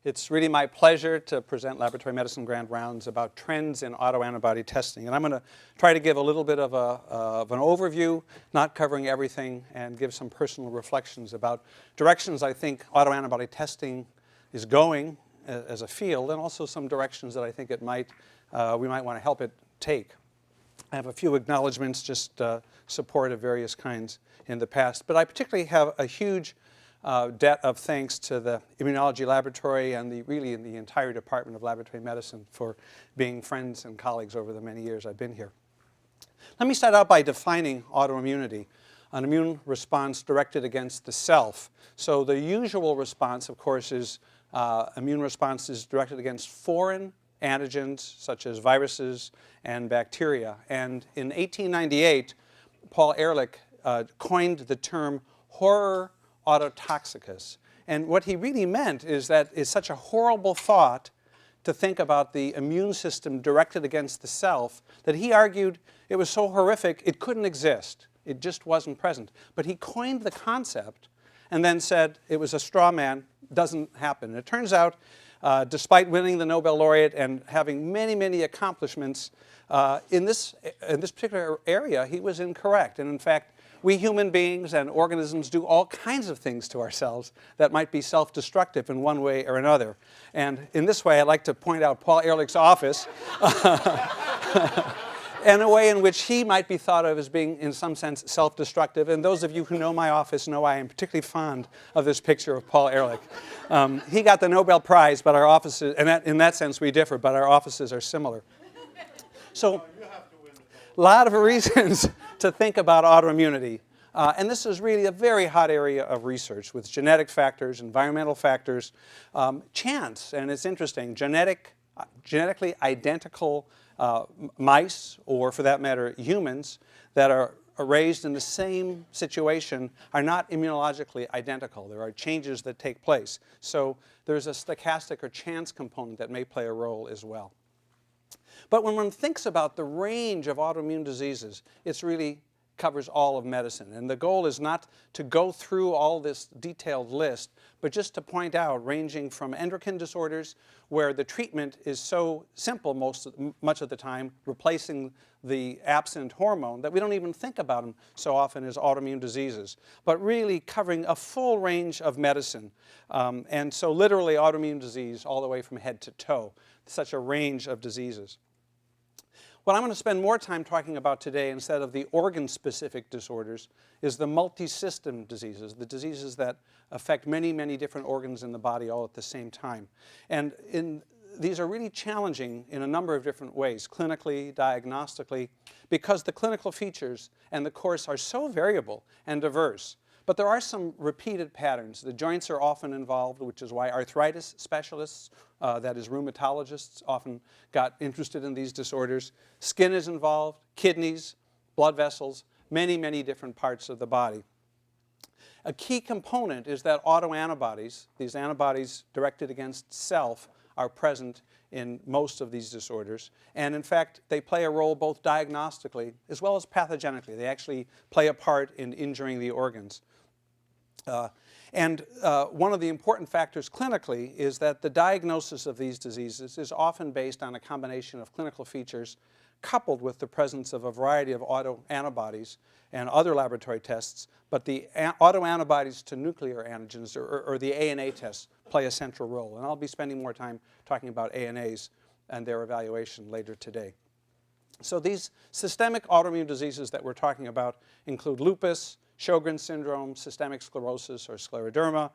It's really my pleasure to present Laboratory Medicine Grand Rounds about trends in autoantibody testing. And I'm going to try to give a little bit of an overview, not covering everything, and give some personal reflections about directions I think autoantibody testing is going as a field, and also some directions that I think we might want to help it take. I have a few acknowledgments, just support of various kinds in the past. But I particularly have a huge debt of thanks to the Immunology Laboratory and really the entire Department of Laboratory Medicine for being friends and colleagues over the many years I've been here. Let me start out by defining autoimmunity, an immune response directed against the self. So the usual response, of course, is immune responses directed against foreign antigens, such as viruses and bacteria. And in 1898, Paul Ehrlich coined the term horror autotoxicus. And what he really meant is that it's such a horrible thought to think about the immune system directed against the self that he argued it was so horrific it couldn't exist. It just wasn't present. But he coined the concept and then said it was a straw man, doesn't happen. And it turns out, despite winning the Nobel laureate and having many, many accomplishments in this particular area, he was incorrect. And in fact, we human beings and organisms do all kinds of things to ourselves that might be self-destructive in one way or another. And in this way, I'd like to point out Paul Ehrlich's office and a way in which he might be thought of as being, in some sense, self-destructive. And those of you who know my office know I am particularly fond of this picture of Paul Ehrlich. He got the Nobel Prize, but our offices, and in that sense we differ, but our offices are similar. So, a lot of reasons to think about autoimmunity. And this is really a very hot area of research with genetic factors, environmental factors, chance. And it's interesting, genetically identical mice, or for that matter, humans, that are raised in the same situation are not immunologically identical. There are changes that take place. So there's a stochastic or chance component that may play a role as well. But when one thinks about the range of autoimmune diseases, it really covers all of medicine. And the goal is not to go through all this detailed list, but just to point out, ranging from endocrine disorders, where the treatment is so simple much of the time, replacing the absent hormone, that we don't even think about them so often as autoimmune diseases, but really covering a full range of medicine. And so literally autoimmune disease all the way from head to toe, such a range of diseases. What I'm going to spend more time talking about today, instead of the organ-specific disorders, is the multi-system diseases, the diseases that affect many, many different organs in the body all at the same time. And these are really challenging in a number of different ways, clinically, diagnostically, because the clinical features and the course are so variable and diverse. But there are some repeated patterns. The joints are often involved, which is why arthritis specialists, that is rheumatologists, often got interested in these disorders. Skin is involved, kidneys, blood vessels, many, many different parts of the body. A key component is that autoantibodies, these antibodies directed against self, are present in most of these disorders. And in fact, they play a role both diagnostically as well as pathogenically. They actually play a part in injuring the organs. One of the important factors clinically is that the diagnosis of these diseases is often based on a combination of clinical features coupled with the presence of a variety of autoantibodies and other laboratory tests, but the autoantibodies to nuclear antigens, or the ANA tests, play a central role. And I'll be spending more time talking about ANAs and their evaluation later today. So these systemic autoimmune diseases that we're talking about include lupus, Sjogren's syndrome, systemic sclerosis or scleroderma,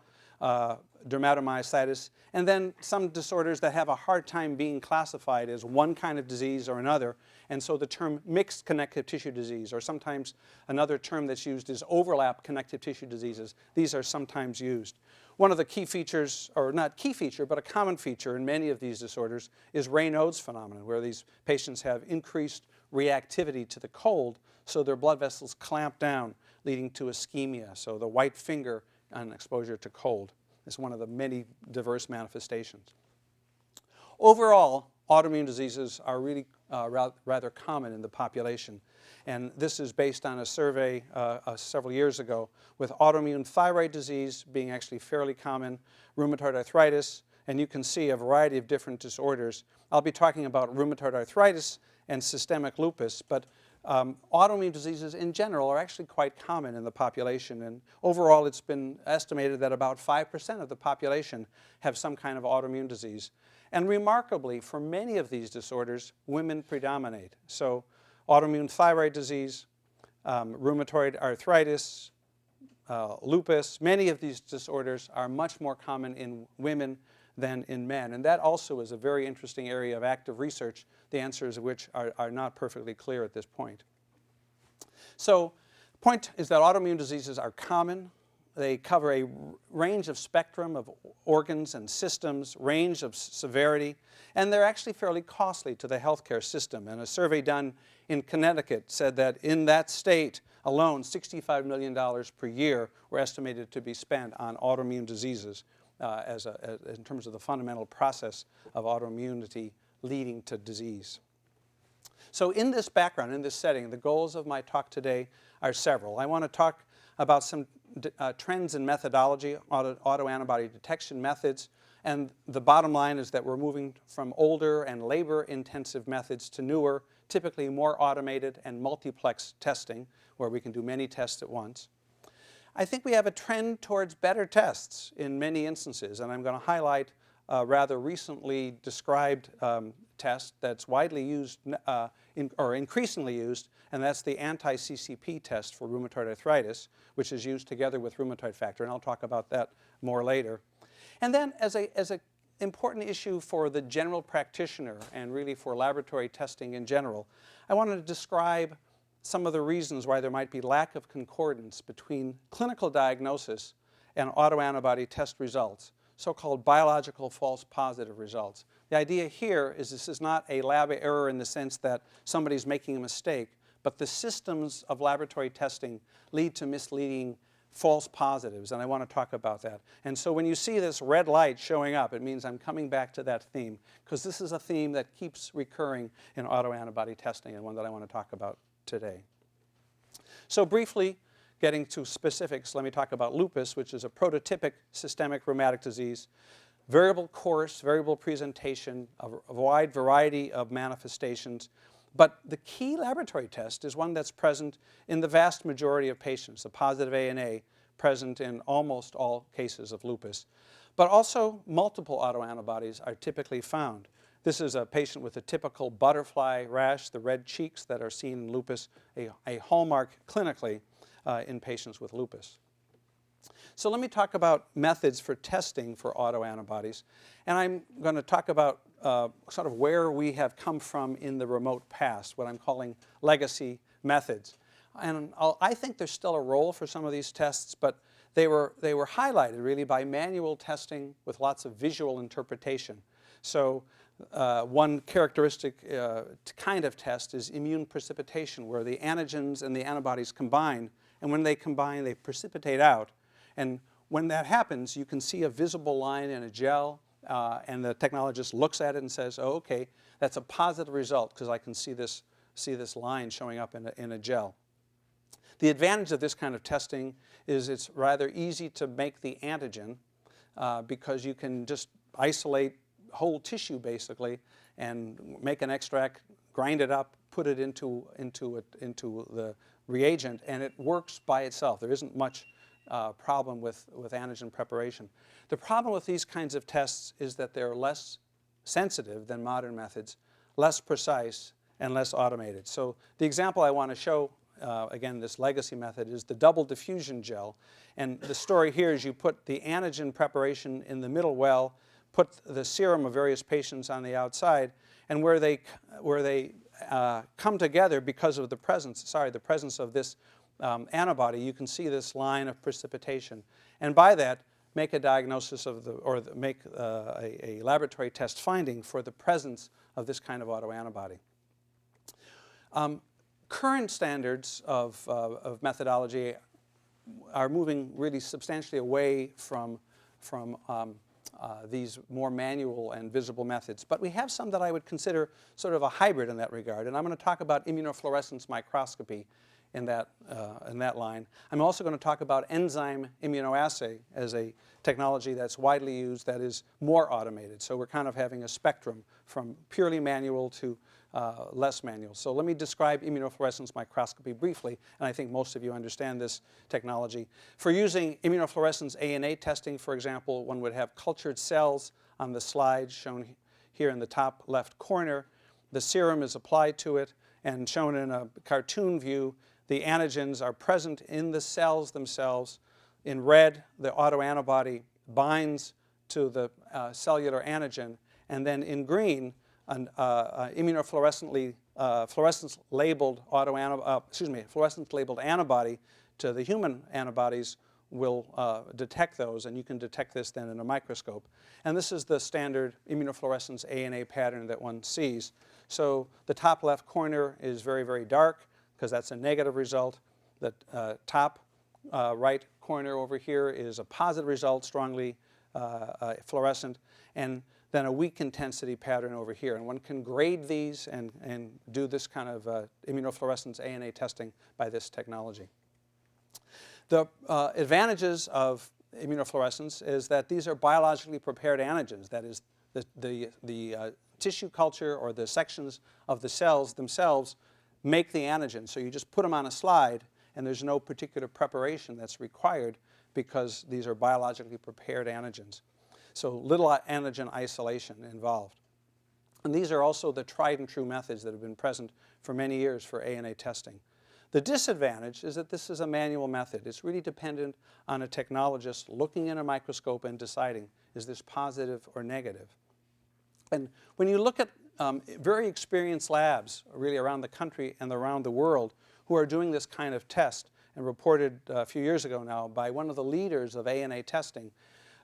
dermatomyositis, and then some disorders that have a hard time being classified as one kind of disease or another. And so the term mixed connective tissue disease, or sometimes another term that's used is overlap connective tissue diseases. These are sometimes used. One of the key features, or not key feature, but a common feature in many of these disorders is Raynaud's phenomenon, where these patients have increased reactivity to the cold, so their blood vessels clamp down, leading to ischemia. So the white finger on exposure to cold is one of the many diverse manifestations. Overall, autoimmune diseases are really rather common in the population. And this is based on a survey several years ago with autoimmune thyroid disease being actually fairly common, rheumatoid arthritis, and you can see a variety of different disorders. I'll be talking about rheumatoid arthritis and systemic lupus, but autoimmune diseases in general are actually quite common in the population, and overall it's been estimated that about 5% of the population have some kind of autoimmune disease. And remarkably, for many of these disorders, women predominate. So autoimmune thyroid disease, rheumatoid arthritis, lupus, many of these disorders are much more common in women than in men. And that also is a very interesting area of active research, the answers of which are not perfectly clear at this point. So the point is that autoimmune diseases are common. They cover a range of spectrum of organs and systems, range of severity, and they're actually fairly costly to the healthcare system. And a survey done in Connecticut said that in that state alone, $65 million per year were estimated to be spent on autoimmune diseases in terms of the fundamental process of autoimmunity leading to disease. So in this background, in this setting, the goals of my talk today are several. I want to talk about some trends in methodology, autoantibody detection methods, and the bottom line is that we're moving from older and labor-intensive methods to newer, typically more automated and multiplex testing, where we can do many tests at once. I think we have a trend towards better tests in many instances, and I'm going to highlight a rather recently described test that's widely used or increasingly used, and that's the Anti-CCP test for rheumatoid arthritis, which is used together with rheumatoid factor, and I'll talk about that more later. And then as an important issue for the general practitioner and really for laboratory testing in general, I wanted to describe some of the reasons why there might be lack of concordance between clinical diagnosis and autoantibody test results, so-called biological false positive results. The idea here is this is not a lab error in the sense that somebody's making a mistake, but the systems of laboratory testing lead to misleading false positives, and I want to talk about that. And so when you see this red light showing up, it means I'm coming back to that theme, because this is a theme that keeps recurring in autoantibody testing and one that I want to talk about today. So briefly, getting to specifics, let me talk about lupus, which is a prototypic systemic rheumatic disease. Variable course, variable presentation, a wide variety of manifestations. But the key laboratory test is one that's present in the vast majority of patients, a positive ANA present in almost all cases of lupus. But also multiple autoantibodies are typically found. This is a patient with a typical butterfly rash, the red cheeks that are seen in lupus, a hallmark clinically in patients with lupus. So let me talk about methods for testing for autoantibodies. And I'm going to talk about sort of where we have come from in the remote past, what I'm calling legacy methods. And I think there's still a role for some of these tests, but they were highlighted really by manual testing with lots of visual interpretation. So one characteristic kind of test is immune precipitation, where the antigens and the antibodies combine, and when they combine, they precipitate out. And when that happens, you can see a visible line in a gel, and the technologist looks at it and says, oh, okay, that's a positive result because I can see this line showing up in a gel. The advantage of this kind of testing is it's rather easy to make the antigen because you can just isolate whole tissue basically and make an extract, grind it up, put it into the reagent, and it works by itself. There isn't much problem with antigen preparation. The problem with these kinds of tests is that they're less sensitive than modern methods, less precise, and less automated. So the example I want to show, again, this legacy method, is the double diffusion gel. And the story here is you put the antigen preparation in the middle well, put the serum of various patients on the outside, and where they come together because of the presence of this antibody, you can see this line of precipitation. And by that, make a diagnosis of make a laboratory test finding for the presence of this kind of autoantibody. Current standards of methodology are moving really substantially away from these more manual and visible methods. But we have some that I would consider sort of a hybrid in that regard. And I'm going to talk about immunofluorescence microscopy in that line. I'm also going to talk about enzyme immunoassay as a technology that's widely used that is more automated. So we're kind of having a spectrum from purely manual to less manual. So let me describe immunofluorescence microscopy briefly, and I think most of you understand this technology. For using immunofluorescence ANA testing, for example, one would have cultured cells on the slide shown here in the top left corner. The serum is applied to it, and shown in a cartoon view, the antigens are present in the cells themselves. In red, the autoantibody binds to the cellular antigen, and then in green, an fluorescence labeled antibody to the human antibodies will detect those, and you can detect this then in a microscope. And this is the standard immunofluorescence ANA pattern that one sees. So the top left corner is very, very dark because that's a negative result. The top right corner over here is a positive result, strongly fluorescent, and then a weak intensity pattern over here. And one can grade these and do this kind of immunofluorescence ANA testing by this technology. The advantages of immunofluorescence is that these are biologically prepared antigens. That is, the tissue culture or the sections of the cells themselves make the antigen. So you just put them on a slide, and there's no particular preparation that's required because these are biologically prepared antigens. So little antigen isolation involved. And these are also the tried and true methods that have been present for many years for ANA testing. The disadvantage is that this is a manual method. It's really dependent on a technologist looking in a microscope and deciding, is this positive or negative? And when you look at very experienced labs really around the country and around the world who are doing this kind of test, and reported a few years ago now by one of the leaders of ANA testing,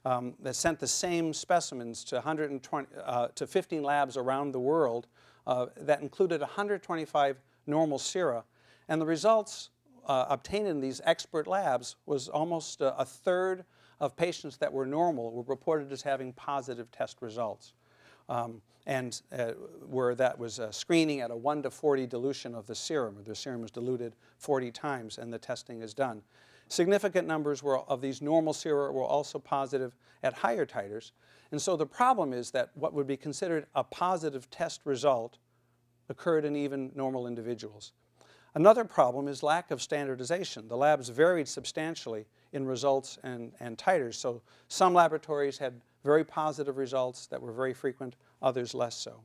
that sent the same specimens to 15 labs around the world that included 125 normal sera. And the results obtained in these expert labs was almost a third of patients that were normal were reported as having positive test results. Where that was screening at a 1 to 40 dilution of the serum. The serum was diluted 40 times and the testing is done. Significant numbers of these normal sera were also positive at higher titers. And so the problem is that what would be considered a positive test result occurred in even normal individuals. Another problem is lack of standardization. The labs varied substantially in results and titers. So some laboratories had very positive results that were very frequent, others less so.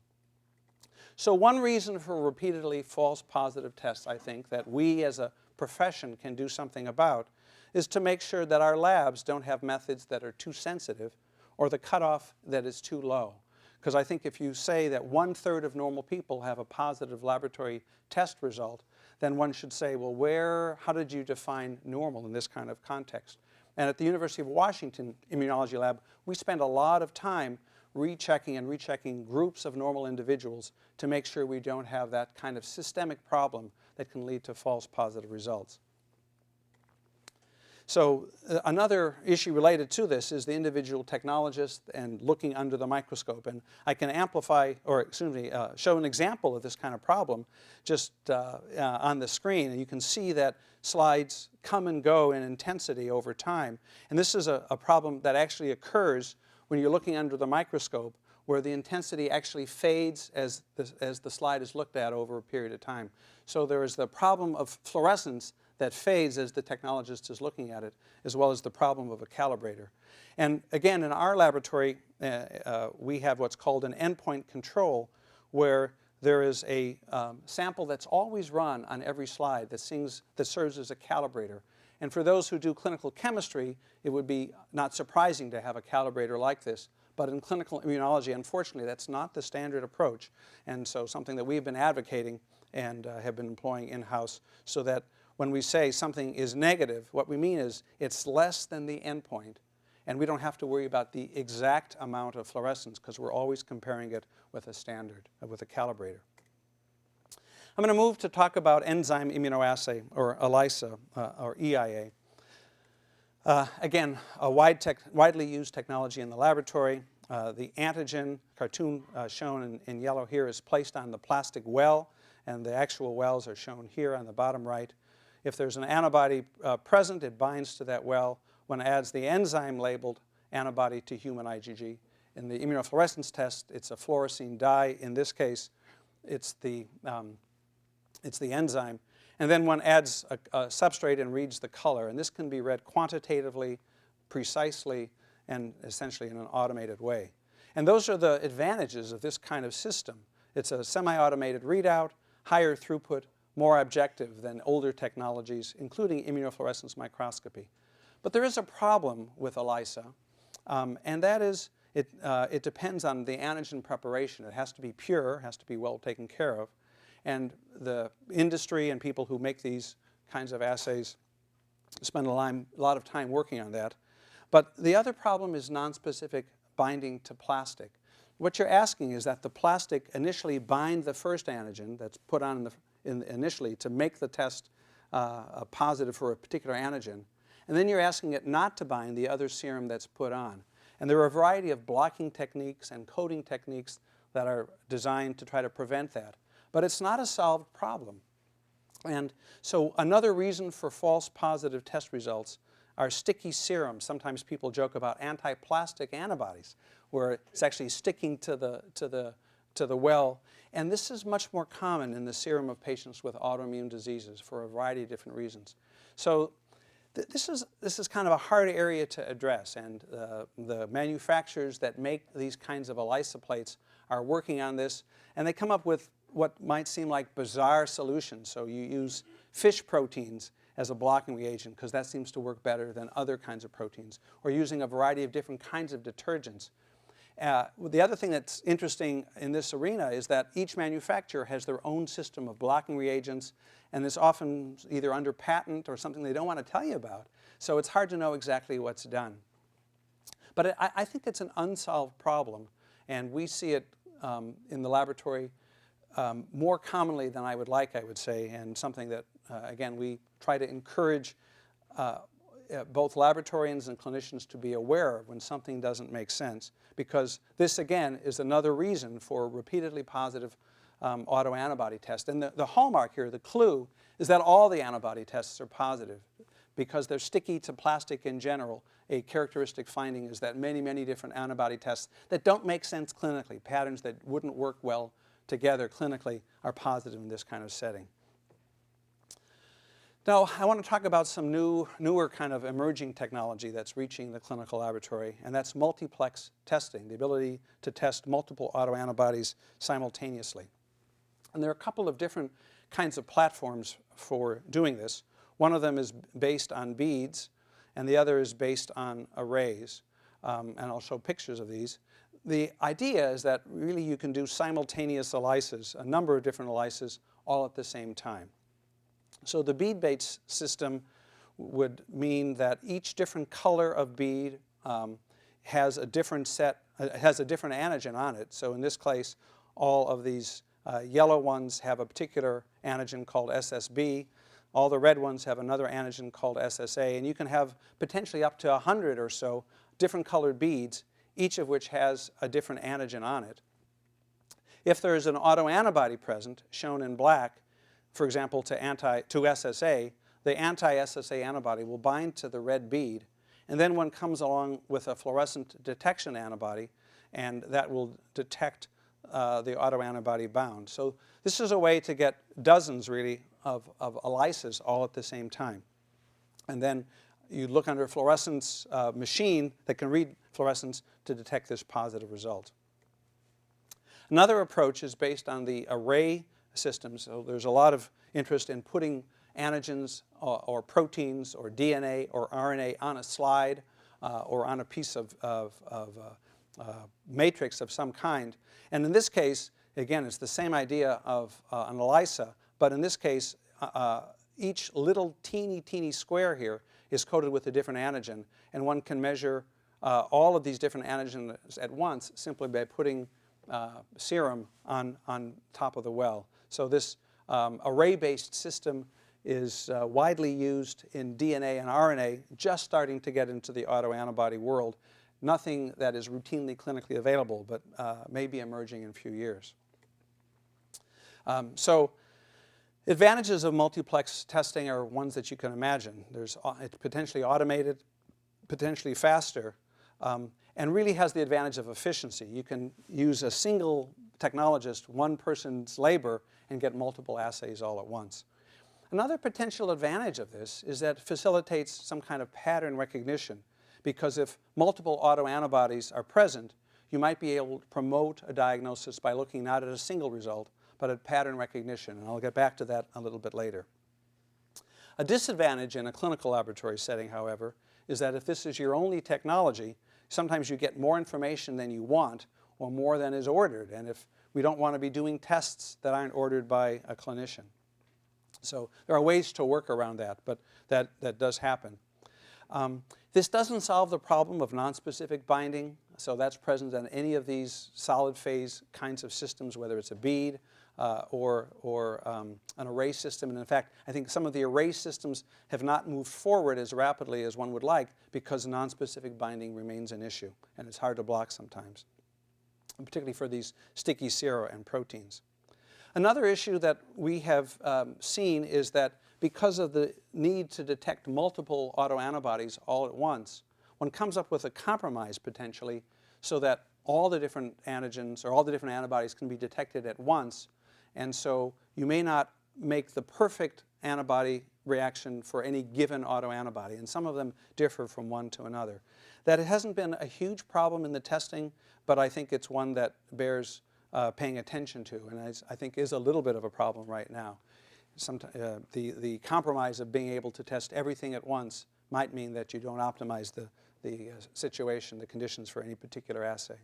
So one reason for repeatedly false positive tests, I think, that we as a profession can do something about is to make sure that our labs don't have methods that are too sensitive or the cutoff that is too low. Because I think if you say that 1/3 of normal people have a positive laboratory test result, then one should say, well, how did you define normal in this kind of context? And at the University of Washington Immunology Lab, we spend a lot of time rechecking groups of normal individuals to make sure we don't have that kind of systemic problem that can lead to false positive results. So another issue related to this is the individual technologist and looking under the microscope. And I can show an example of this kind of problem just on the screen. And you can see that slides come and go in intensity over time. And this is a problem that actually occurs when you're looking under the microscope, where the intensity actually fades as the slide is looked at over a period of time. So there is the problem of fluorescence that fades as the technologist is looking at it, as well as the problem of a calibrator. And again, in our laboratory, we have what's called an endpoint control, where there is a sample that's always run on every slide that serves as a calibrator. And for those who do clinical chemistry, it would be not surprising to have a calibrator like this. But in clinical immunology, unfortunately, that's not the standard approach. And so something that we've been advocating and have been employing in-house, so that when we say something is negative, what we mean is it's less than the endpoint, and we don't have to worry about the exact amount of fluorescence because we're always comparing it with a standard, with a calibrator. I'm going to move to talk about enzyme immunoassay, or ELISA, or EIA. Again, a widely used technology in the laboratory. The antigen, cartoon shown in yellow here, is placed on the plastic well, and the actual wells are shown here on the bottom right. If there's an antibody present, it binds to that well. One adds the enzyme-labeled antibody to human IgG. In the immunofluorescence test, it's a fluorescein dye. In this case, it's the enzyme. And then one adds a substrate and reads the color. And this can be read quantitatively, precisely, and essentially in an automated way. And those are the advantages of this kind of system. It's a semi-automated readout, higher throughput, more objective than older technologies, including immunofluorescence microscopy. But there is a problem with ELISA, and that is it depends on the antigen preparation. It has to be pure, has to be well taken care of. And the industry and people who make these kinds of assays spend a lot of time working on that. But the other problem is nonspecific binding to plastic. What you're asking is that the plastic initially bind the first antigen that's put on initially to make the test positive for a particular antigen. And then you're asking it not to bind the other serum that's put on. And there are a variety of blocking techniques and coding techniques that are designed to try to prevent that. But it's not a solved problem. And so another reason for false positive test results are sticky serums. Sometimes people joke about anti-plastic antibodies, where it's actually sticking to the well. And this is much more common in the serum of patients with autoimmune diseases for a variety of different reasons. So this is kind of a hard area to address, and the manufacturers that make these kinds of ELISA plates are working on this, and they come up with what might seem like bizarre solutions. So you use fish proteins as a blocking reagent because that seems to work better than other kinds of proteins, or using a variety of different kinds of detergents. The other thing that's interesting in this arena is that each manufacturer has their own system of blocking reagents, and it's often either under patent or something they don't want to tell you about. So it's hard to know exactly what's done. But I think it's an unsolved problem, and we see it in the laboratory more commonly than I would like, I would say, and something that, again, we try to encourage both laboratorians and clinicians to be aware of when something doesn't make sense, because this, again, is another reason for repeatedly positive autoantibody tests. And the hallmark here, the clue, is that all the antibody tests are positive because they're sticky to plastic in general. A characteristic finding is that many, many different antibody tests that don't make sense clinically, patterns that wouldn't work well together clinically, are positive in this kind of setting. Now, I want to talk about some newer kind of emerging technology that's reaching the clinical laboratory, and that's multiplex testing, the ability to test multiple autoantibodies simultaneously. And there are a couple of different kinds of platforms for doing this. One of them is based on beads, and the other is based on arrays. And I'll show pictures of these. The idea is that really you can do simultaneous ELISAs, a number of different ELISAs, all at the same time. So the bead-based system would mean that each different color of bead has a different antigen on it. So in this case, all of these yellow ones have a particular antigen called SSB. All the red ones have another antigen called SSA. And you can have potentially up to 100 or so different colored beads, each of which has a different antigen on it. If there is an autoantibody present, shown in black, for example, to SSA, the anti-SSA antibody will bind to the red bead, and then one comes along with a fluorescent detection antibody, and that will detect the autoantibody bound. So this is a way to get dozens, really, of ELISAs all at the same time. And then you look under a fluorescence machine that can read fluorescence to detect this positive result. Another approach is based on the array systems. So there's a lot of interest in putting antigens or proteins or DNA or RNA on a slide or on a piece of matrix of some kind. And in this case, again, it's the same idea of an ELISA, but in this case, each little teeny square here is coated with a different antigen, and one can measure all of these different antigens at once simply by putting serum on top of the well. So this array-based system is widely used in DNA and RNA, just starting to get into the autoantibody world. Nothing that is routinely clinically available, but may be emerging in a few years. So advantages of multiplex testing are ones that you can imagine. It's potentially automated, potentially faster, and really has the advantage of efficiency. You can use a single technologist, one person's labor, and get multiple assays all at once. Another potential advantage of this is that it facilitates some kind of pattern recognition, because if multiple autoantibodies are present, you might be able to promote a diagnosis by looking not at a single result, but at pattern recognition, and I'll get back to that a little bit later. A disadvantage in a clinical laboratory setting, however, is that if this is your only technology, sometimes you get more information than you want or more than is ordered, and if we don't want to be doing tests that aren't ordered by a clinician. So there are ways to work around that, but that does happen. This doesn't solve the problem of nonspecific binding, so that's present on any of these solid phase kinds of systems, whether it's a bead or an array system. And in fact, I think some of the array systems have not moved forward as rapidly as one would like because nonspecific binding remains an issue, and it's hard to block sometimes, particularly for these sticky sera and proteins. Another issue that we have seen is that because of the need to detect multiple autoantibodies all at once, one comes up with a compromise potentially so that all the different antigens or all the different antibodies can be detected at once, and so you may not make the perfect antibody reaction for any given autoantibody, and some of them differ from one to another. That hasn't been a huge problem in the testing, but I think it's one that bears paying attention to, and I think is a little bit of a problem right now. The compromise of being able to test everything at once might mean that you don't optimize the situation, the conditions for any particular assay.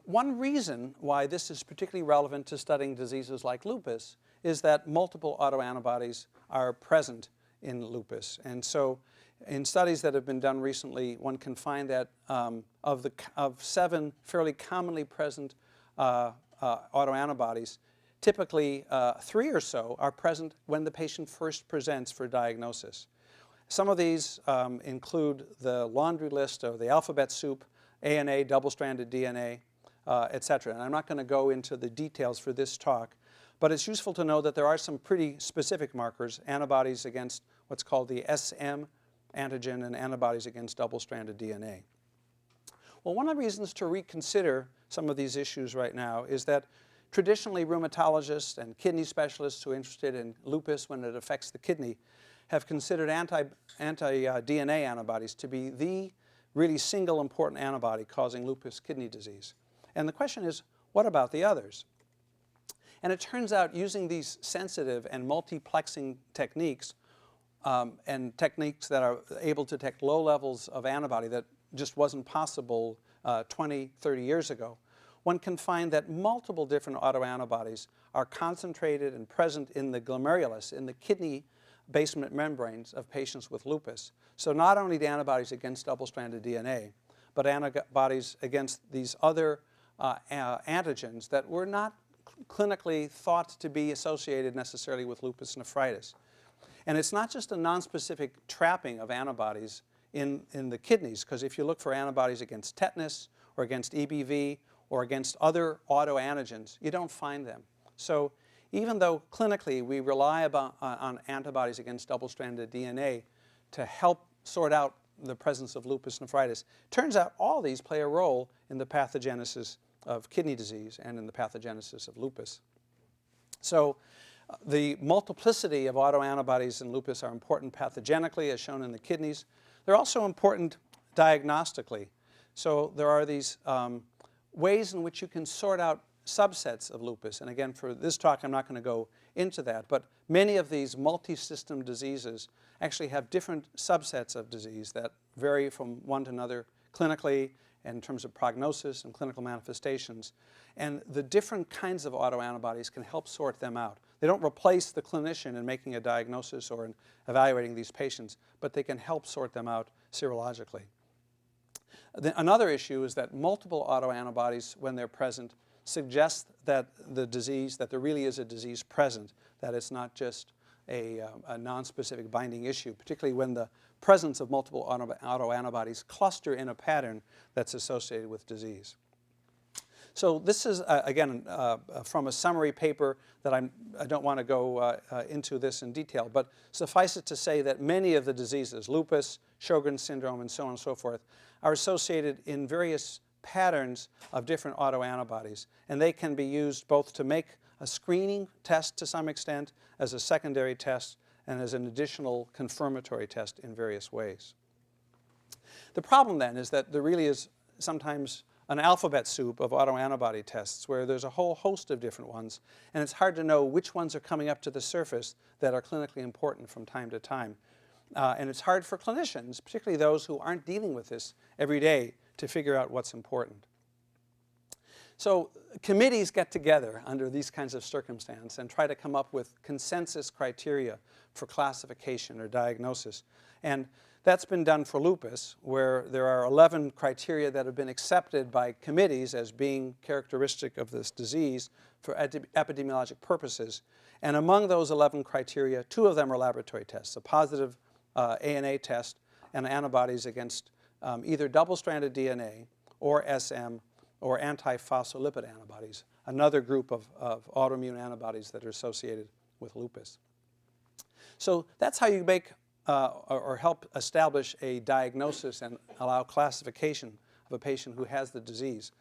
One reason why this is particularly relevant to studying diseases like lupus is that multiple autoantibodies are present in lupus. And so in studies that have been done recently, one can find that of 7 fairly commonly present autoantibodies, typically 3 or so are present when the patient first presents for diagnosis. Some of these include the laundry list or the alphabet soup, ANA, double-stranded DNA, et cetera. And I'm not going to go into the details for this talk, but it's useful to know that there are some pretty specific markers, antibodies against what's called the SM antigen and antibodies against double-stranded DNA. Well, one of the reasons to reconsider some of these issues right now is that traditionally rheumatologists and kidney specialists who are interested in lupus when it affects the kidney have considered anti-DNA antibodies to be the really single important antibody causing lupus kidney disease. And the question is, what about the others? And it turns out using these sensitive and multiplexing techniques and techniques that are able to detect low levels of antibody that just wasn't possible 20, 30 years ago, one can find that multiple different autoantibodies are concentrated and present in the glomerulus, in the kidney basement membranes of patients with lupus. So not only the antibodies against double-stranded DNA, but antibodies against these other antigens that were not clinically thought to be associated necessarily with lupus nephritis. And it's not just a nonspecific trapping of antibodies in the kidneys, because if you look for antibodies against tetanus or against EBV or against other autoantigens, you don't find them. So even though clinically we rely on antibodies against double-stranded DNA to help sort out the presence of lupus nephritis, turns out all these play a role in the pathogenesis of kidney disease and in the pathogenesis of lupus. So the multiplicity of autoantibodies in lupus are important pathogenically, as shown in the kidneys. They're also important diagnostically. So there are these ways in which you can sort out subsets of lupus. And again, for this talk, I'm not going to go into that. But many of these multi-system diseases actually have different subsets of disease that vary from one to another clinically and in terms of prognosis and clinical manifestations. And the different kinds of autoantibodies can help sort them out. They don't replace the clinician in making a diagnosis or in evaluating these patients, but they can help sort them out serologically. Another issue is that multiple autoantibodies, when they're present, suggests that the disease, that there really is a disease present, that it's not just a nonspecific binding issue, particularly when the presence of multiple autoantibodies cluster in a pattern that's associated with disease. So this is, again, from a summary paper that I don't want to go into this in detail, but suffice it to say that many of the diseases, lupus, Sjogren's syndrome, and so on and so forth, are associated in various patterns of different autoantibodies. And they can be used both to make a screening test to some extent, as a secondary test, and as an additional confirmatory test in various ways. The problem then is that there really is sometimes an alphabet soup of autoantibody tests where there's a whole host of different ones, and it's hard to know which ones are coming up to the surface that are clinically important from time to time. And it's hard for clinicians, particularly those who aren't dealing with this every day, to figure out what's important. So committees get together under these kinds of circumstances and try to come up with consensus criteria for classification or diagnosis. And that's been done for lupus, where there are 11 criteria that have been accepted by committees as being characteristic of this disease for epidemiologic purposes. And among those 11 criteria, 2 of them are laboratory tests, a positive ANA test and antibodies against either double-stranded DNA or SM or anti-phospholipid antibodies, another group of autoimmune antibodies that are associated with lupus. So that's how you make or help establish a diagnosis and allow classification of a patient who has the disease.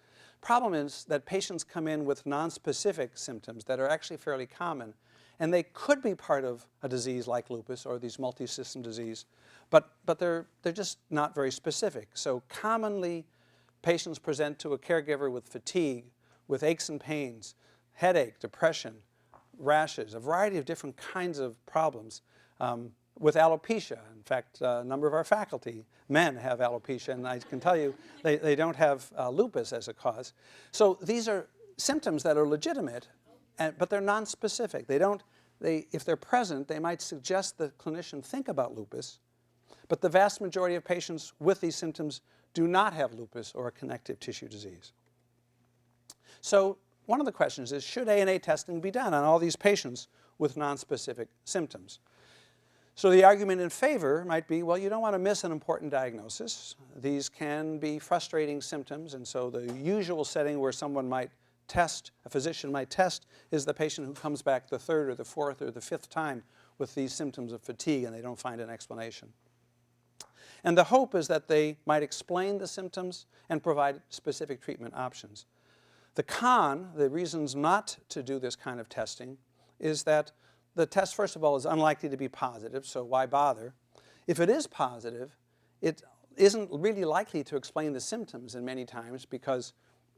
Problem is that patients come in with nonspecific symptoms that are actually fairly common, and they could be part of a disease like lupus or these multi-system disease, but they're just not very specific. So commonly, patients present to a caregiver with fatigue, with aches and pains, headache, depression, rashes, a variety of different kinds of problems, with alopecia. In fact, a number of our faculty, men, have alopecia, and I can tell you they don't have lupus as a cause. So these are symptoms that are legitimate, but they're nonspecific. If they're present, they might suggest the clinician think about lupus, but the vast majority of patients with these symptoms do not have lupus or a connective tissue disease. So one of the questions is, should ANA testing be done on all these patients with nonspecific symptoms? So the argument in favor might be, well, you don't want to miss an important diagnosis. These can be frustrating symptoms, and so the usual setting where someone might test, a physician might test, is the patient who comes back the 3rd or the 4th or the 5th time with these symptoms of fatigue and they don't find an explanation. And the hope is that they might explain the symptoms and provide specific treatment options. The con, the reasons not to do this kind of testing, is that the test, first of all, is unlikely to be positive, so why bother? If it is positive, it isn't really likely to explain the symptoms in many times because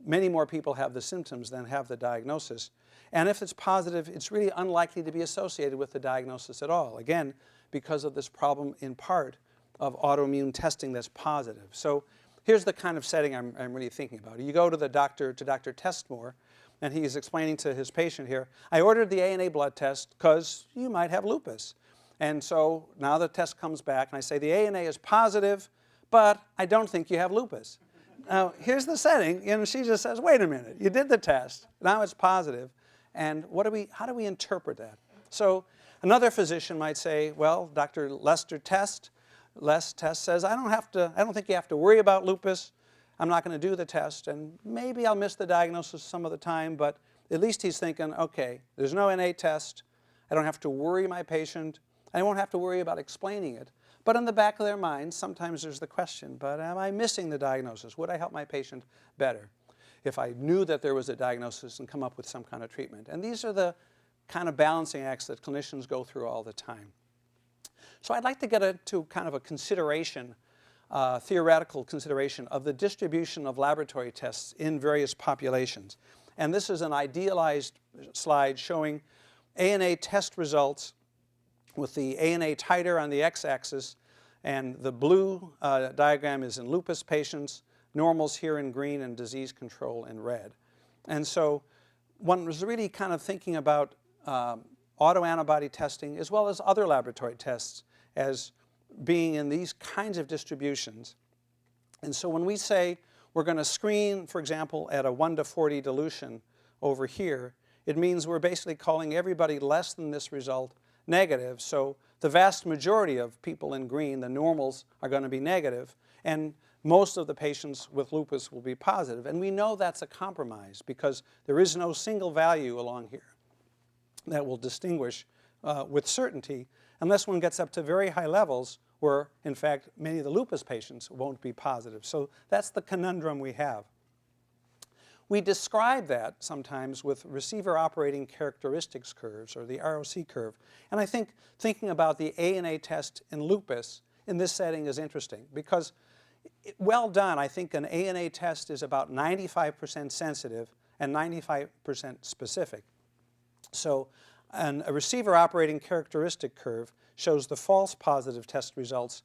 many more people have the symptoms than have the diagnosis. And if it's positive, it's really unlikely to be associated with the diagnosis at all, again, because of this problem in part of autoimmune testing that's positive. So here's the kind of setting I'm really thinking about. You go to the doctor, to Dr. Testmore, and he's explaining to his patient here, I ordered the ANA blood test because you might have lupus. And so now the test comes back, and I say, the ANA is positive, but I don't think you have lupus. Now, here's the setting, and she just says, wait a minute, you did the test, now it's positive, and how do we interpret that? So another physician might say, well, Dr. Les test says, I don't think you have to worry about lupus. I'm not going to do the test, and maybe I'll miss the diagnosis some of the time, but at least he's thinking, okay, there's no NA test. I don't have to worry my patient. I won't have to worry about explaining it. But in the back of their minds, sometimes there's the question, but am I missing the diagnosis? Would I help my patient better if I knew that there was a diagnosis and come up with some kind of treatment? And these are the kind of balancing acts that clinicians go through all the time. So I'd like to get to kind of a consideration, theoretical consideration of the distribution of laboratory tests in various populations. And this is an idealized slide showing ANA test results with the ANA titer on the x-axis, and the blue diagram is in lupus patients, normals here in green, and disease control in red. And so one was really kind of thinking about autoantibody testing as well as other laboratory tests as being in these kinds of distributions. And so when we say we're going to screen, for example, at a 1 to 40 dilution over here, it means we're basically calling everybody less than this result negative. So the vast majority of people in green, the normals, are going to be negative, and most of the patients with lupus will be positive. And we know that's a compromise because there is no single value along here that will distinguish with certainty unless one gets up to very high levels where, in fact, many of the lupus patients won't be positive. So that's the conundrum we have. We describe that sometimes with receiver operating characteristics curves, or the ROC curve. And I think thinking about the ANA test in lupus in this setting is interesting because, well done, I think an ANA test is about 95% sensitive and 95% specific. So a receiver operating characteristic curve shows the false positive test results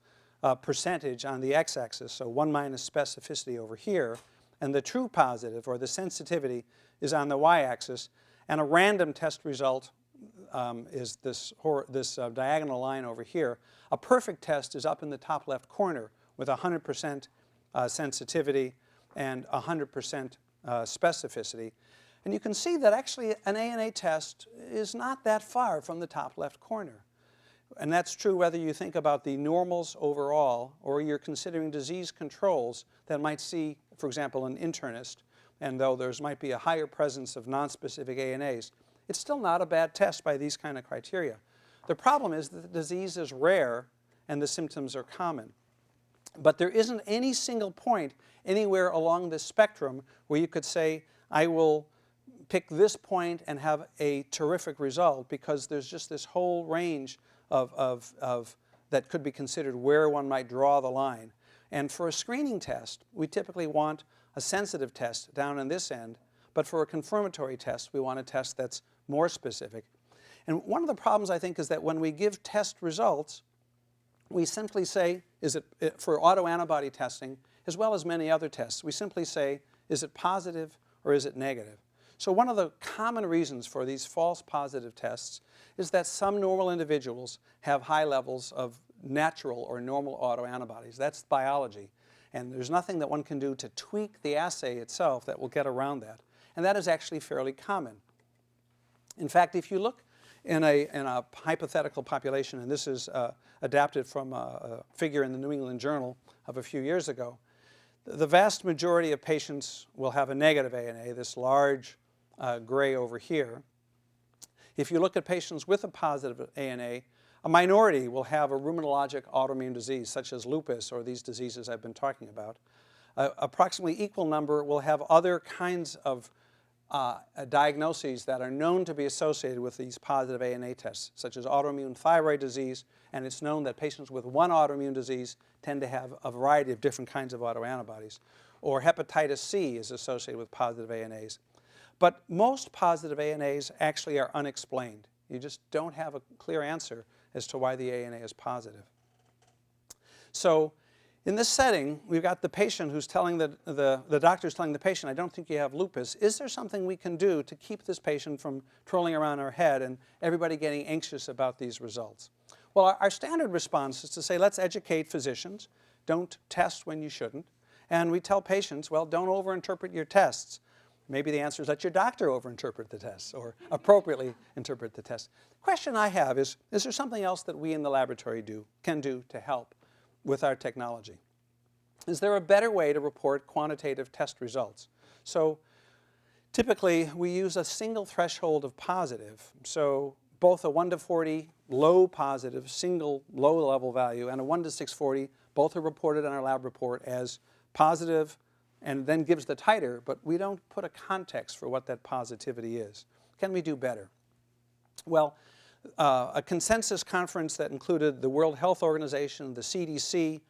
percentage on the x-axis, so 1 minus specificity over here, and the true positive, or the sensitivity, is on the y-axis, and a random test result is this diagonal line over here. A perfect test is up in the top left corner with 100% sensitivity and 100% specificity. And you can see that actually an ANA test is not that far from the top left corner. And that's true whether you think about the normals overall or you're considering disease controls that might see, for example, an internist, and though there might be a higher presence of nonspecific ANAs, it's still not a bad test by these kind of criteria. The problem is that the disease is rare and the symptoms are common. But there isn't any single point anywhere along this spectrum where you could say, I will pick this point and have a terrific result, because there's just this whole range that could be considered where one might draw the line. And for a screening test, we typically want a sensitive test down on this end, but for a confirmatory test, we want a test that's more specific. And one of the problems, I think, is that when we give test results, we simply say, is it for autoantibody testing, as well as many other tests, we simply say, is it positive or is it negative? So one of the common reasons for these false positive tests is that some normal individuals have high levels of natural or normal autoantibodies. That's biology. And there's nothing that one can do to tweak the assay itself that will get around that. And that is actually fairly common. In fact, if you look in a hypothetical population, and this is adapted from a figure in the New England Journal of a few years ago, the vast majority of patients will have a negative ANA, this large gray over here. If you look at patients with a positive ANA, a minority will have a rheumatologic autoimmune disease, such as lupus or these diseases I've been talking about. Approximately equal number will have other kinds of diagnoses that are known to be associated with these positive ANA tests, such as autoimmune thyroid disease, and it's known that patients with one autoimmune disease tend to have a variety of different kinds of autoantibodies. Or hepatitis C is associated with positive ANAs. But most positive ANAs actually are unexplained. You just don't have a clear answer as to why the ANA is positive. So in this setting, we've got the patient who's telling the doctor's telling the patient, I don't think you have lupus. Is there something we can do to keep this patient from trolling around our head and everybody getting anxious about these results? Well, our standard response is to say, let's educate physicians. Don't test when you shouldn't. And we tell patients, well, don't overinterpret your tests. Maybe the answer is let your doctor overinterpret the tests or appropriately interpret the tests. The question I have is there something else that we in the laboratory can do to help with our technology? Is there a better way to report quantitative test results? So typically we use a single threshold of positive. So both a 1 to 40 low positive, single low level value, and a 1 to 640, both are reported in our lab report as positive, and then gives the titer, but we don't put a context for what that positivity is. Can we do better? Well, a consensus conference that included the World Health Organization, the CDC,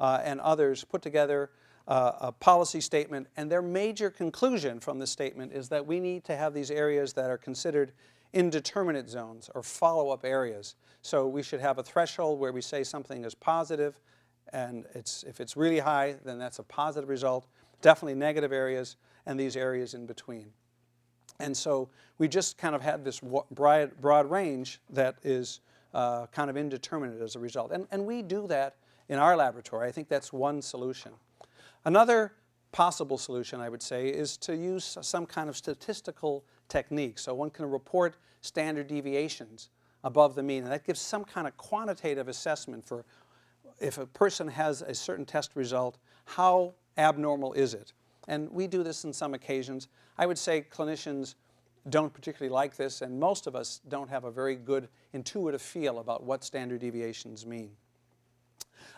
and others put together a policy statement, and their major conclusion from the statement is that we need to have these areas that are considered indeterminate zones or follow-up areas. So we should have a threshold where we say something is positive, and if it's really high, then that's a positive result. Definitely negative areas, and these areas in between. And so we just kind of had this broad range that is kind of indeterminate as a result. And we do that in our laboratory. I think that's one solution. Another possible solution, I would say, is to use some kind of statistical technique. So one can report standard deviations above the mean, and that gives some kind of quantitative assessment for if a person has a certain test result, how abnormal is it? And we do this in some occasions. I would say clinicians don't particularly like this, and most of us don't have a very good intuitive feel about what standard deviations mean.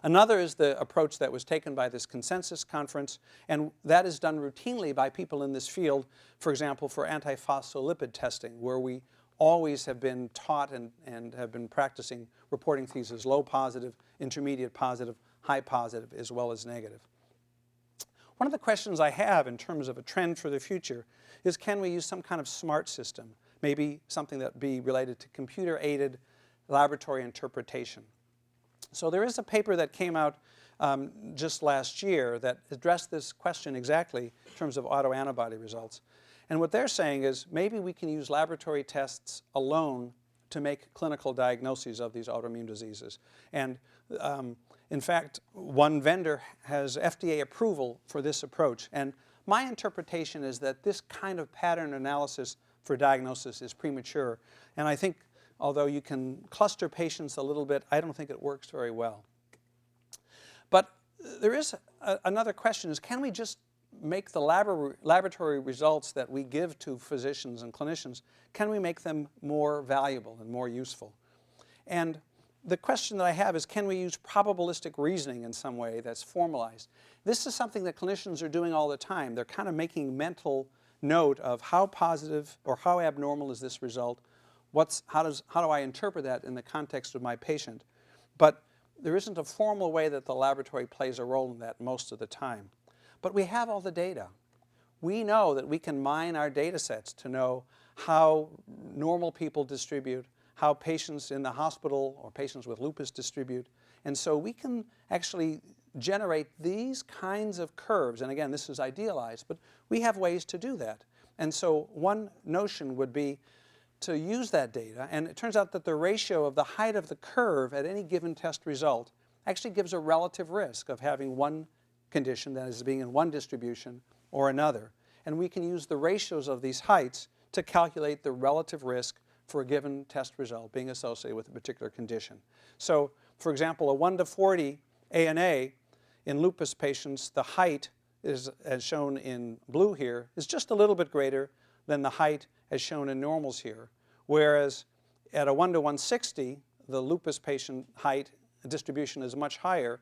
Another is the approach that was taken by this consensus conference, and that is done routinely by people in this field, for example, for antiphospholipid testing, where we always have been taught and have been practicing reporting these as low positive, intermediate positive, high positive, as well as negative. One of the questions I have in terms of a trend for the future is, can we use some kind of smart system, maybe something that be related to computer-aided laboratory interpretation? So there is a paper that came out just last year that addressed this question exactly in terms of autoantibody results. And what they're saying is maybe we can use laboratory tests alone to make clinical diagnoses of these autoimmune diseases. And in fact, one vendor has FDA approval for this approach. And my interpretation is that this kind of pattern analysis for diagnosis is premature. And I think, although you can cluster patients a little bit, I don't think it works very well. But there is another question is, can we just make the laboratory results that we give to physicians and clinicians, can we make them more valuable and more useful? And the question that I have is, can we use probabilistic reasoning in some way that's formalized? This is something that clinicians are doing all the time. They're kind of making mental note of how positive or how abnormal is this result, how do I interpret that in the context of my patient? But there isn't a formal way that the laboratory plays a role in that most of the time. But we have all the data. We know that we can mine our data sets to know how normal people distribute, how patients in the hospital or patients with lupus distribute. And so we can actually generate these kinds of curves. And again, this is idealized, but we have ways to do that. And so one notion would be to use that data. And it turns out that the ratio of the height of the curve at any given test result actually gives a relative risk of having one condition that is being in one distribution or another. And we can use the ratios of these heights to calculate the relative risk for a given test result being associated with a particular condition. So, for example, a 1 to 40 ANA in lupus patients, the height is, as shown in blue here, is just a little bit greater than the height as shown in normals here. Whereas at a 1 to 160, the lupus patient height distribution is much higher.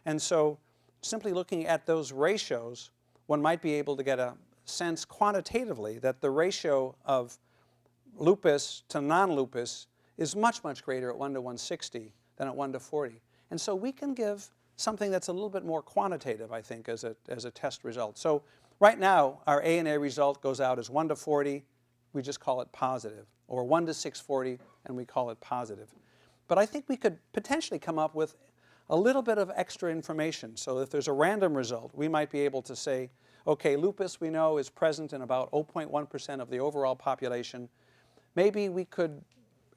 And so simply looking at those ratios, one might be able to get a sense quantitatively that the ratio of lupus to non-lupus is much, much greater at 1 to 160 than at 1 to 40. And so we can give something that's a little bit more quantitative, I think, as a test result. So right now, our ANA result goes out as 1 to 40, we just call it positive, or 1 to 640, and we call it positive. But I think we could potentially come up with a little bit of extra information. So if there's a random result, we might be able to say, okay, lupus we know is present in about 0.1% of the overall population. Maybe we could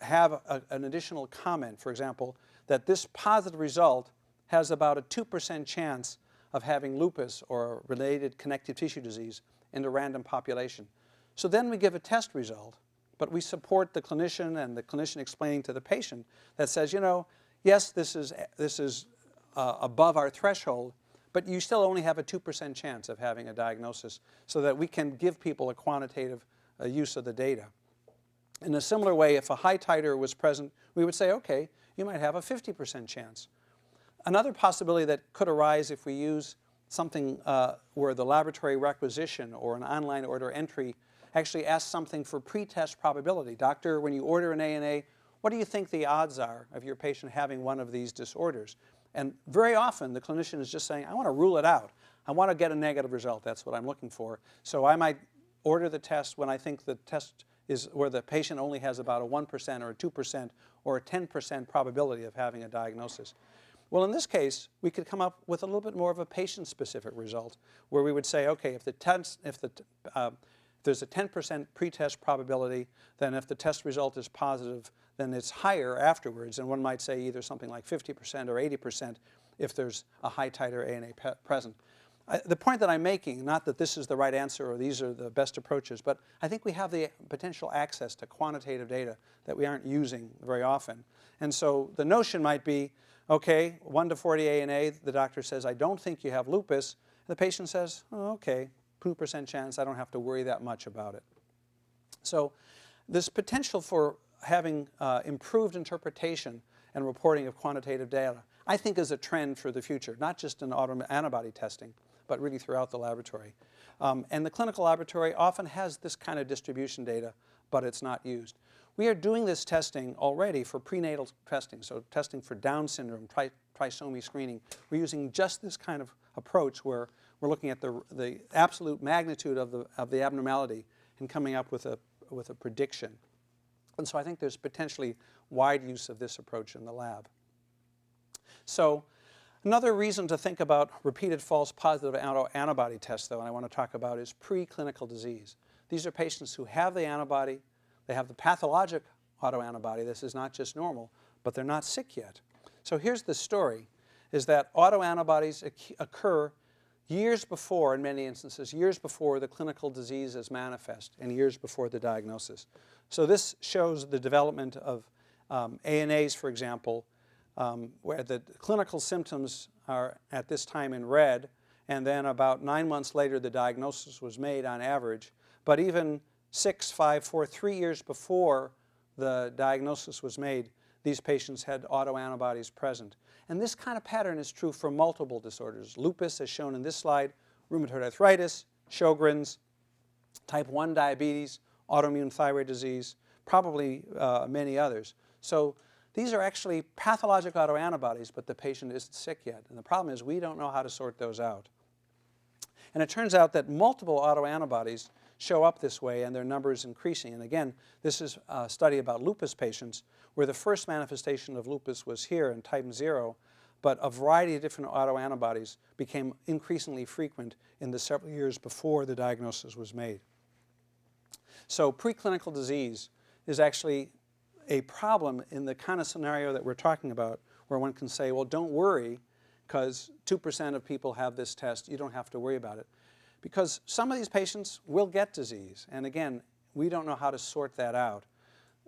have an additional comment, for example, that this positive result has about a 2% chance of having lupus or related connective tissue disease in the random population. So then we give a test result, but we support the clinician and the clinician explaining to the patient that says, you know, yes, this is above our threshold, but you still only have a 2% chance of having a diagnosis, so that we can give people a quantitative use of the data. In a similar way, if a high titer was present, we would say, okay, you might have a 50% chance. Another possibility that could arise if we use something where the laboratory requisition or an online order entry actually asks something for pre-test probability. Doctor, when you order an ANA, what do you think the odds are of your patient having one of these disorders? And very often the clinician is just saying, I want to rule it out. I want to get a negative result. That's what I'm looking for. So I might order the test when I think the test is where the patient only has about a 1% or a 2% or a 10% probability of having a diagnosis. Well, in this case, we could come up with a little bit more of a patient-specific result, where we would say, okay, if there's a 10% pretest probability, then if the test result is positive, then it's higher afterwards. And one might say either something like 50% or 80% if there's a high titer ANA present. the point that I'm making, not that this is the right answer or these are the best approaches, but I think we have the potential access to quantitative data that we aren't using very often. And so the notion might be, okay, 1 to 40 ANA, the doctor says, I don't think you have lupus. And the patient says, oh, okay, 2% chance, I don't have to worry that much about it. So this potential for having improved interpretation and reporting of quantitative data, I think is a trend for the future, not just in autoantibody testing, but really throughout the laboratory. And the clinical laboratory often has this kind of distribution data, but it's not used. We are doing this testing already for prenatal testing, so testing for Down syndrome, trisomy screening. We're using just this kind of approach where we're looking at the absolute magnitude of the abnormality and coming up with a prediction. And so I think there's potentially wide use of this approach in the lab. So another reason to think about repeated false positive autoantibody tests, though, and I want to talk about, is preclinical disease. These are patients who have the antibody, they have the pathologic autoantibody. This is not just normal, but they're not sick yet. So here's the story, is that autoantibodies occur years before, in many instances, years before the clinical disease is manifest and years before the diagnosis. So this shows the development of ANAs, for example, where the clinical symptoms are at this time in red, and then about 9 months later the diagnosis was made on average. But even 6, 5, 4, 3 years before the diagnosis was made, these patients had autoantibodies present. And this kind of pattern is true for multiple disorders. Lupus, as shown in this slide, rheumatoid arthritis, Sjogren's, type 1 diabetes, autoimmune thyroid disease, probably many others. So these are actually pathologic autoantibodies, but the patient isn't sick yet. And the problem is we don't know how to sort those out. And it turns out that multiple autoantibodies show up this way and their number is increasing. And again, this is a study about lupus patients where the first manifestation of lupus was here in type 0, but a variety of different autoantibodies became increasingly frequent in the several years before the diagnosis was made. So preclinical disease is actually a problem in the kind of scenario that we're talking about, where one can say, well, don't worry, because 2% of people have this test. You don't have to worry about it. Because some of these patients will get disease. And again, we don't know how to sort that out.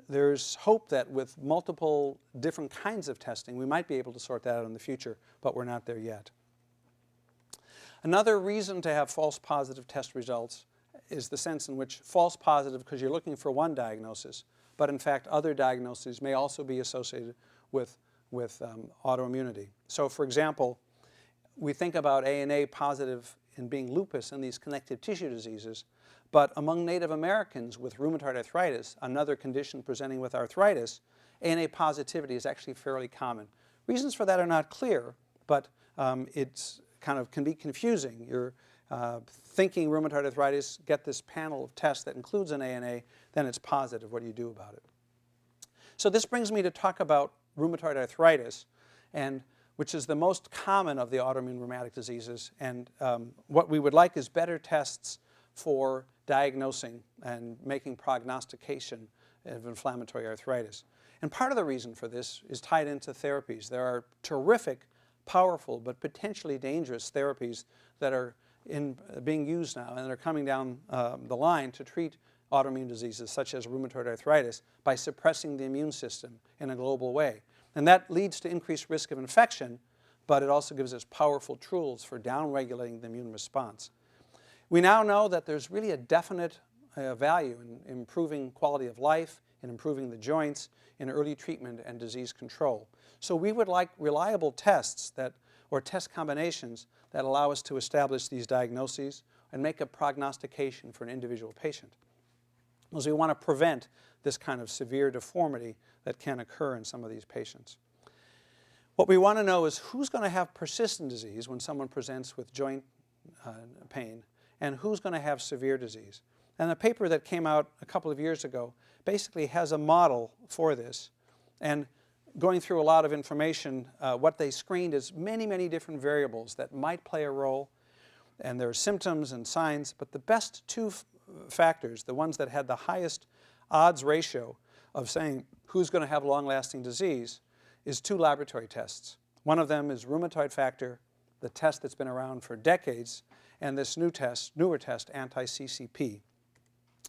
There's hope that with multiple different kinds of testing, we might be able to sort that out in the future, but we're not there yet. Another reason to have false positive test results is the sense in which false positive, because you're looking for one diagnosis, but in fact other diagnoses may also be associated with autoimmunity. So for example, we think about ANA positive in being lupus and these connective tissue diseases, but among Native Americans with rheumatoid arthritis, another condition presenting with arthritis, ANA positivity is actually fairly common. Reasons for that are not clear, but it's kind of can be confusing. You're thinking rheumatoid arthritis, get this panel of tests that includes an ANA, then it's positive. What do you do about it? So this brings me to talk about rheumatoid arthritis, and which is the most common of the autoimmune rheumatic diseases. And what we would like is better tests for diagnosing and making prognostication of inflammatory arthritis. And part of the reason for this is tied into therapies. There are terrific, powerful, but potentially dangerous therapies that are being used now and are coming down the line to treat autoimmune diseases such as rheumatoid arthritis by suppressing the immune system in a global way. And that leads to increased risk of infection, but it also gives us powerful tools for downregulating the immune response. We now know that there's really a definite value in improving quality of life, in improving the joints, in early treatment and disease control. So we would like reliable tests or test combinations that allow us to establish these diagnoses and make a prognostication for an individual patient. Because we want to prevent this kind of severe deformity that can occur in some of these patients. What we want to know is who's going to have persistent disease when someone presents with joint pain, and who's going to have severe disease. And a paper that came out a couple of years ago basically has a model for this. And going through a lot of information, what they screened is many, many different variables that might play a role. And there are symptoms and signs, but the best two factors, the ones that had the highest odds ratio of saying who's going to have long-lasting disease, is two laboratory tests. One of them is rheumatoid factor the test that's been around for decades, and this newer test, Anti-CCP.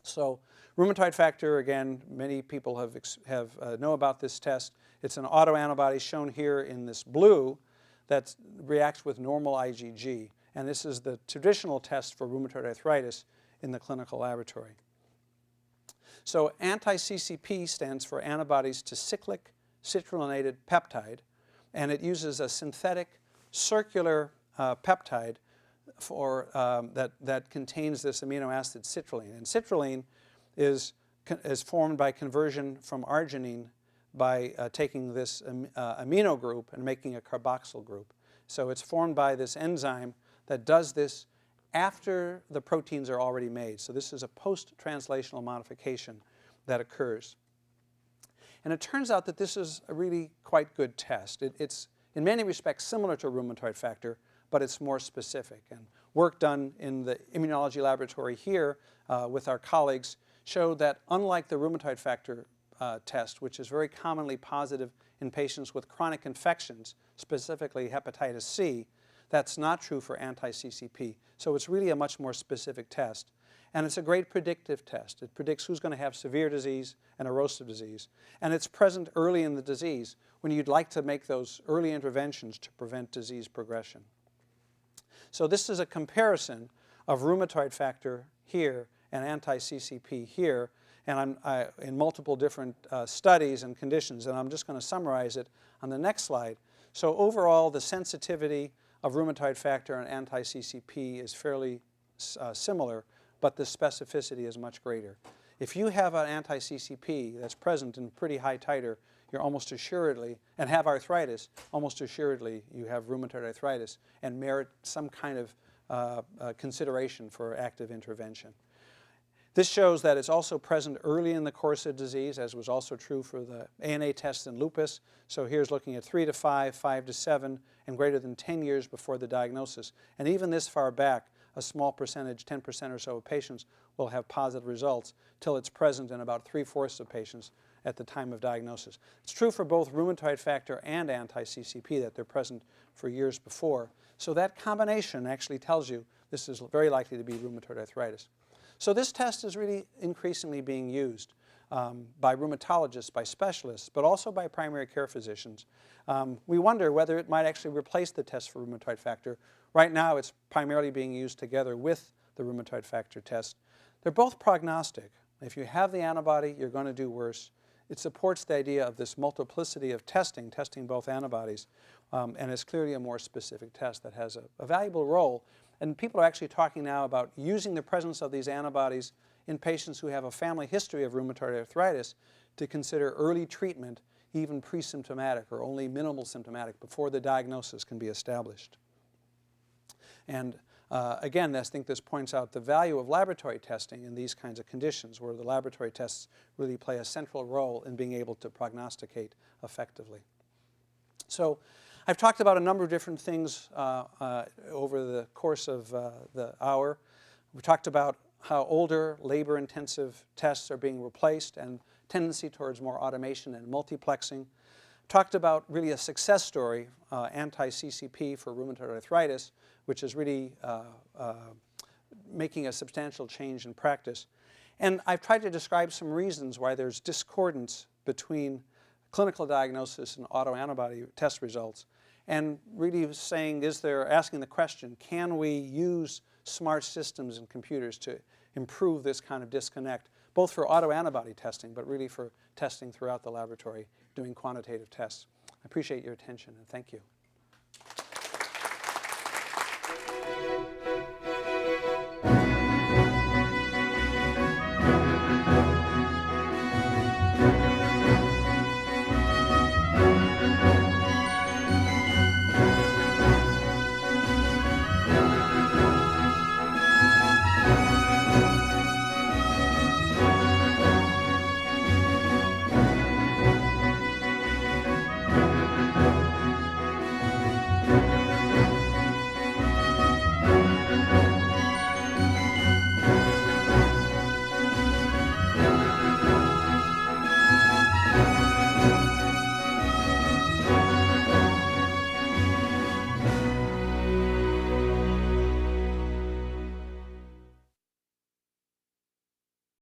So rheumatoid factor, again, many people know about this test. It's an autoantibody shown here in this blue that reacts with normal IgG. And this is the traditional test for rheumatoid arthritis in the clinical laboratory. So anti-CCP stands for antibodies to cyclic citrullinated peptide, and it uses a synthetic circular peptide that contains this amino acid citrulline. And citrulline is formed by conversion from arginine by taking this amino group and making a carboxyl group. So it's formed by this enzyme that does this after the proteins are already made. So this is a post-translational modification that occurs. And it turns out that this is a really quite good test. It's in many respects similar to rheumatoid factor, but it's more specific. And work done in the immunology laboratory here with our colleagues showed that unlike the rheumatoid factor test, which is very commonly positive in patients with chronic infections, specifically hepatitis C, that's not true for anti-CCP. So it's really a much more specific test. And it's a great predictive test. It predicts who's going to have severe disease and erosive disease. And it's present early in the disease when you'd like to make those early interventions to prevent disease progression. So this is a comparison of rheumatoid factor here and anti-CCP here, and in multiple different studies and conditions. And I'm just going to summarize it on the next slide. So overall, the sensitivity of rheumatoid factor and anti-CCP is fairly similar, but the specificity is much greater. If you have an anti-CCP that's present in pretty high titer, you're almost assuredly, and have arthritis, almost assuredly you have rheumatoid arthritis and merit some kind of consideration for active intervention. This shows that it's also present early in the course of disease, as was also true for the ANA test in lupus. So here's looking at 3 to 5, 5 to 7, and greater than 10 years before the diagnosis. And even this far back, a small percentage, 10% or so of patients, will have positive results till it's present in about 3/4 of patients at the time of diagnosis. It's true for both rheumatoid factor and anti-CCP that they're present for years before. So that combination actually tells you this is very likely to be rheumatoid arthritis. So this test is really increasingly being used by rheumatologists, by specialists, but also by primary care physicians. We wonder whether it might actually replace the test for rheumatoid factor. Right now, it's primarily being used together with the rheumatoid factor test. They're both prognostic. If you have the antibody, you're going to do worse. It supports the idea of this multiplicity of testing both antibodies, and it's clearly a more specific test that has a valuable role. And people are actually talking now about using the presence of these antibodies in patients who have a family history of rheumatoid arthritis to consider early treatment, even pre-symptomatic or only minimal symptomatic, before the diagnosis can be established. And again, I think this points out the value of laboratory testing in these kinds of conditions, where the laboratory tests really play a central role in being able to prognosticate effectively. So I've talked about a number of different things over the course of the hour. We talked about how older, labor-intensive tests are being replaced and tendency towards more automation and multiplexing. Talked about really a success story, anti-CCP for rheumatoid arthritis, which is really making a substantial change in practice. And I've tried to describe some reasons why there's discordance between clinical diagnosis and autoantibody test results, and really asking the question, can we use smart systems and computers to improve this kind of disconnect, both for autoantibody testing, but really for testing throughout the laboratory, doing quantitative tests. I appreciate your attention, and thank you.